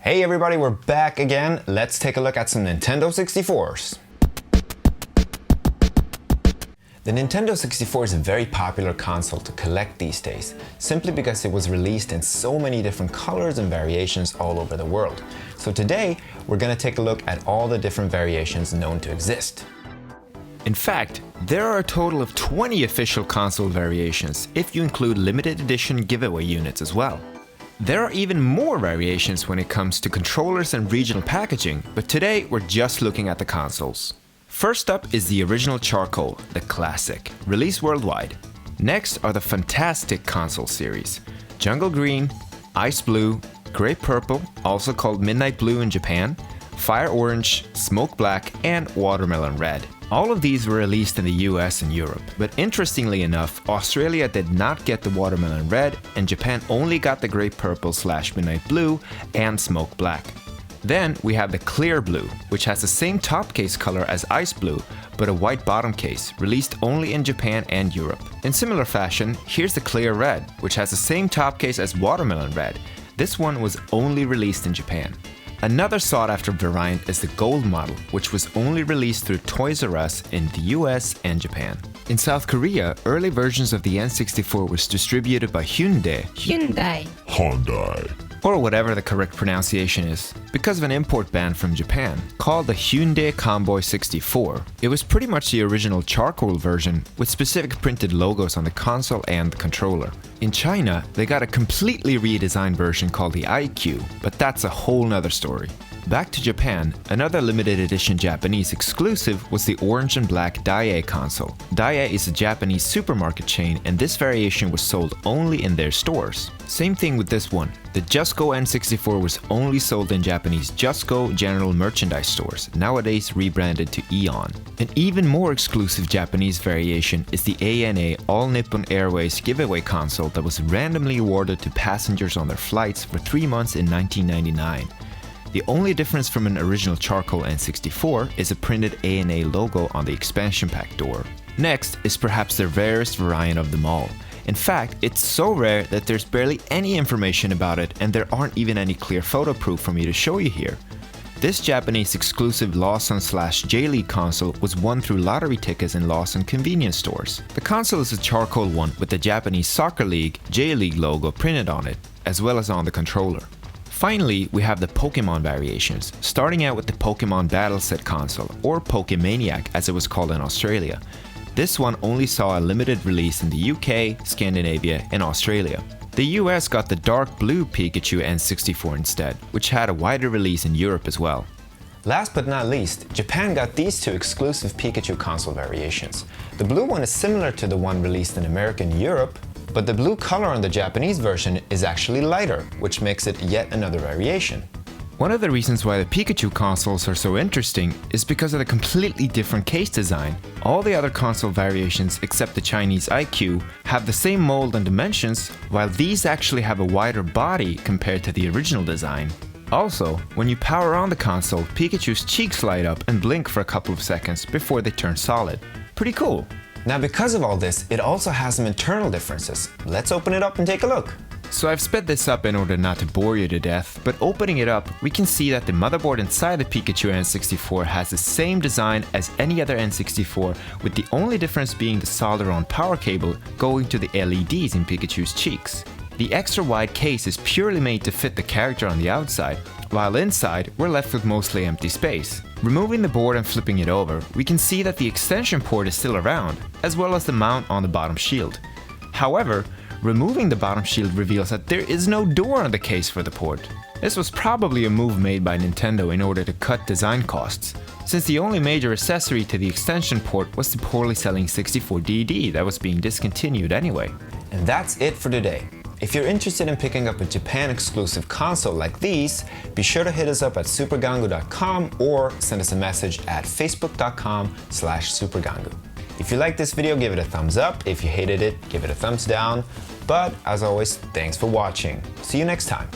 Hey everybody, we're back again. Let's take a look at some Nintendo 64s. The Nintendo 64 is a very popular console to collect these days, simply because it was released in so many different colors and variations all over the world. So today, we're going to take a look at all the different variations known to exist. In fact, there are a total of 20 official console variations, if you include limited edition giveaway units as well. There are even more variations when it comes to controllers and regional packaging, but today we're just looking at the consoles. First up is the original Charcoal, the classic, released worldwide. Next are the Funtastic console series, Jungle Green, Ice Blue, Grape Purple, also called Midnight Blue in Japan, Fire Orange, Smoke Black, and Watermelon Red. All of these were released in the US and Europe, but interestingly enough, Australia did not get the Watermelon Red and Japan only got the Grape Purple / Midnight Blue and Smoke Black. Then we have the Clear Blue, which has the same top case color as Ice Blue, but a white bottom case, released only in Japan and Europe. In similar fashion, here's the Clear Red, which has the same top case as Watermelon Red. This one was only released in Japan. Another sought-after variant is the Gold model, which was only released through Toys R Us in the US and Japan. In South Korea, early versions of the N64 was distributed by Hyundai, or whatever the correct pronunciation is, because of an import ban from Japan, called the Hyundai Comboy 64. It was pretty much the original Charcoal version, with specific printed logos on the console and the controller. In China, they got a completely redesigned version called the IQ, but that's a whole nother story. Back to Japan, another limited edition Japanese exclusive was the orange and black Daiei console. Daiei is a Japanese supermarket chain, and this variation was sold only in their stores. Same thing with this one. The Just Go N64 was only sold in Japanese Just Go general merchandise stores, nowadays rebranded to Eon. An even more exclusive Japanese variation is the ANA All Nippon Airways giveaway console that was randomly awarded to passengers on their flights for 3 months in 1999. The only difference from an original Charcoal N64 is a printed ANA logo on the expansion pack door. Next is perhaps the rarest variant of them all. In fact, it's so rare that there's barely any information about it, and there aren't even any clear photo proof for me to show you here. This Japanese exclusive Lawson / J-League console was won through lottery tickets in Lawson convenience stores. The console is a Charcoal one with the Japanese Soccer League J-League logo printed on it, as well as on the controller. Finally, we have the Pokemon variations, starting out with the Pokemon Battle Set console, or Pokemaniac as it was called in Australia. This one only saw a limited release in the UK, Scandinavia, and Australia. The US got the dark blue Pikachu N64 instead, which had a wider release in Europe as well. Last but not least, Japan got these two exclusive Pikachu console variations. The blue one is similar to the one released in America and Europe, but the blue color on the Japanese version is actually lighter, which makes it yet another variation. One of the reasons why the Pikachu consoles are so interesting is because of the completely different case design. All the other console variations except the Chinese IQ have the same mold and dimensions, while these actually have a wider body compared to the original design. Also, when you power on the console, Pikachu's cheeks light up and blink for a couple of seconds before they turn solid. Pretty cool. Now because of all this, it also has some internal differences. Let's open it up and take a look. So I've sped this up in order not to bore you to death, but opening it up, we can see that the motherboard inside the Pikachu N64 has the same design as any other N64, with the only difference being the solder-on power cable going to the LEDs in Pikachu's cheeks. The extra wide case is purely made to fit the character on the outside, while inside we're left with mostly empty space. Removing the board and flipping it over, we can see that the extension port is still around, as well as the mount on the bottom shield. However, removing the bottom shield reveals that there is no door on the case for the port. This was probably a move made by Nintendo in order to cut design costs, since the only major accessory to the extension port was the poorly selling 64DD that was being discontinued anyway. And that's it for today. If you're interested in picking up a Japan exclusive console like these, be sure to hit us up at supergangu.com or send us a message at facebook.com/supergangu. If you liked this video, give it a thumbs up. If you hated it, give it a thumbs down. But as always, thanks for watching. See you next time.